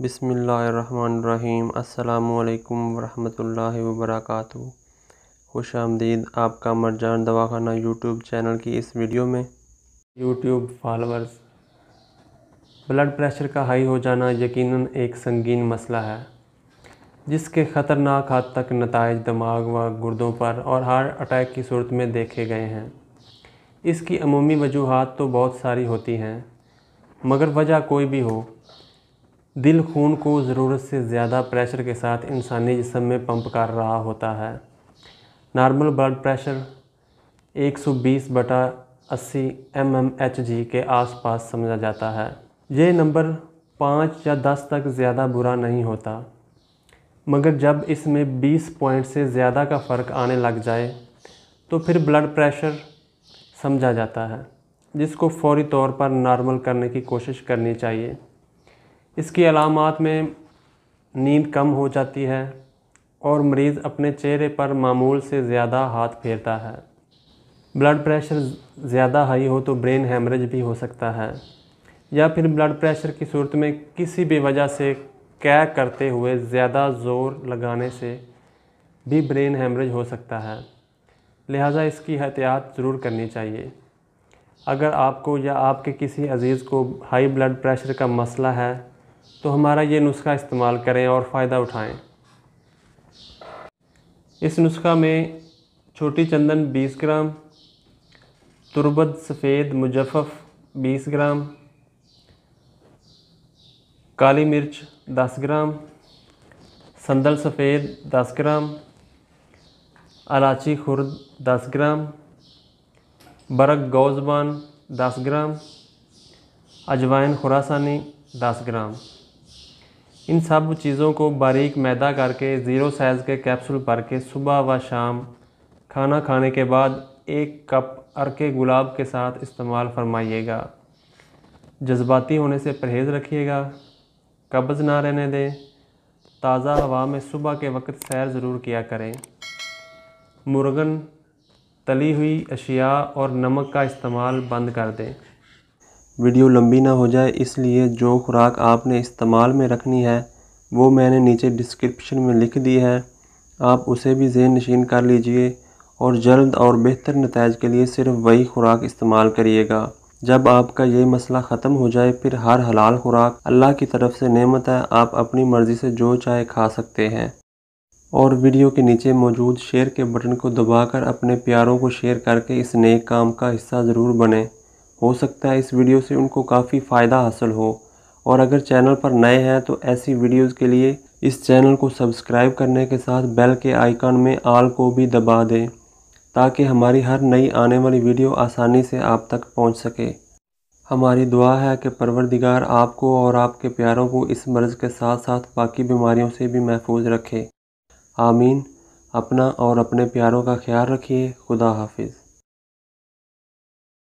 बिस्मिल्लाहिर्रहमानिर्रहीम। अस्सलामुअलैकुम वरहमतुल्लाहि वबरकातुहू। खुश आमदीद आपका मरजान दवाखाना यूट्यूब चैनल की इस वीडियो में। यूट्यूब फॉलोअर्स, ब्लड प्रेशर का हाई हो जाना यकीनन एक संगीन मसला है जिसके ख़तरनाक हद तक नताइज दिमाग व गुर्दों पर और हार्ट अटैक की सूरत में देखे गए हैं। इसकी अमूमी वजूहात तो बहुत सारी होती हैं, मगर वजह कोई भी हो, दिल खून को ज़रूरत से ज़्यादा प्रेशर के साथ इंसानी जिस्म में पंप कर रहा होता है। नॉर्मल ब्लड प्रेशर 120/80 mmHg के आसपास समझा जाता है। ये नंबर 5 या 10 तक ज़्यादा बुरा नहीं होता, मगर जब इसमें 20 पॉइंट से ज़्यादा का फ़र्क आने लग जाए तो फिर ब्लड प्रेशर समझा जाता है, जिसको फ़ौरी तौर पर नॉर्मल करने की कोशिश करनी चाहिए। इसकी अलामात में नींद कम हो जाती है और मरीज़ अपने चेहरे पर मामूल से ज़्यादा हाथ फेरता है। ब्लड प्रेशर ज़्यादा हाई हो तो ब्रेन हेमरेज भी हो सकता है, या फिर ब्लड प्रेशर की सूरत में किसी भी वजह से कैग करते हुए ज़्यादा ज़ोर लगाने से भी ब्रेन हेमरेज हो सकता है। लिहाजा इसकी एहतियात ज़रूर करनी चाहिए। अगर आपको या आपके किसी अजीज़ को हाई ब्लड प्रेशर का मसला है तो हमारा ये नुस्खा इस्तेमाल करें और फ़ायदा उठाएं। इस नुस्खा में छोटी चंदन 20 ग्राम, तुरबत सफ़ेद मुजफ़्फ़फ़ 20 ग्राम, काली मिर्च 10 ग्राम, संदल सफ़ेद 10 ग्राम, इलायची खुर्द 10 ग्राम, बरक गौज़बान 10 ग्राम, अजवाइन खुरासानी 10 ग्राम। इन सब चीज़ों को बारीक मैदा करके 0 साइज़ के कैप्सूल भर के सुबह व शाम खाना खाने के बाद 1 कप अर्के गुलाब के साथ इस्तेमाल फरमाइएगा। जज्बाती होने से परहेज़ रखिएगा, कब्ज़ ना रहने दें। ताज़ा हवा में सुबह के वक्त सैर ज़रूर किया करें। मुर्गन, तली हुई अशिया और नमक का इस्तेमाल बंद कर दें। वीडियो लंबी ना हो जाए, इसलिए जो खुराक आपने इस्तेमाल में रखनी है वो मैंने नीचे डिस्क्रिप्शन में लिख दी है, आप उसे भी ज़हन नशीन कर लीजिए और जल्द और बेहतर नताइज के लिए सिर्फ वही खुराक इस्तेमाल करिएगा। जब आपका ये मसला ख़त्म हो जाए फिर हर हलाल खुराक अल्लाह की तरफ से नेमत है, आप अपनी मर्ज़ी से जो चाहे खा सकते हैं। और वीडियो के नीचे मौजूद शेयर के बटन को दबाकर अपने प्यारों को शेयर करके इस नेक काम का हिस्सा ज़रूर बने। हो सकता है इस वीडियो से उनको काफ़ी फ़ायदा हासिल हो। और अगर चैनल पर नए हैं तो ऐसी वीडियोज़ के लिए इस चैनल को सब्सक्राइब करने के साथ बेल के आइकन में ऑल को भी दबा दें, ताकि हमारी हर नई आने वाली वीडियो आसानी से आप तक पहुंच सके। हमारी दुआ है कि परवरदिगार आपको और आपके प्यारों को इस मर्ज़ के साथ साथ बाकी बीमारियों से भी महफूज रखे। आमीन। अपना और अपने प्यारों का ख्याल रखिए। खुदा हाफिज़।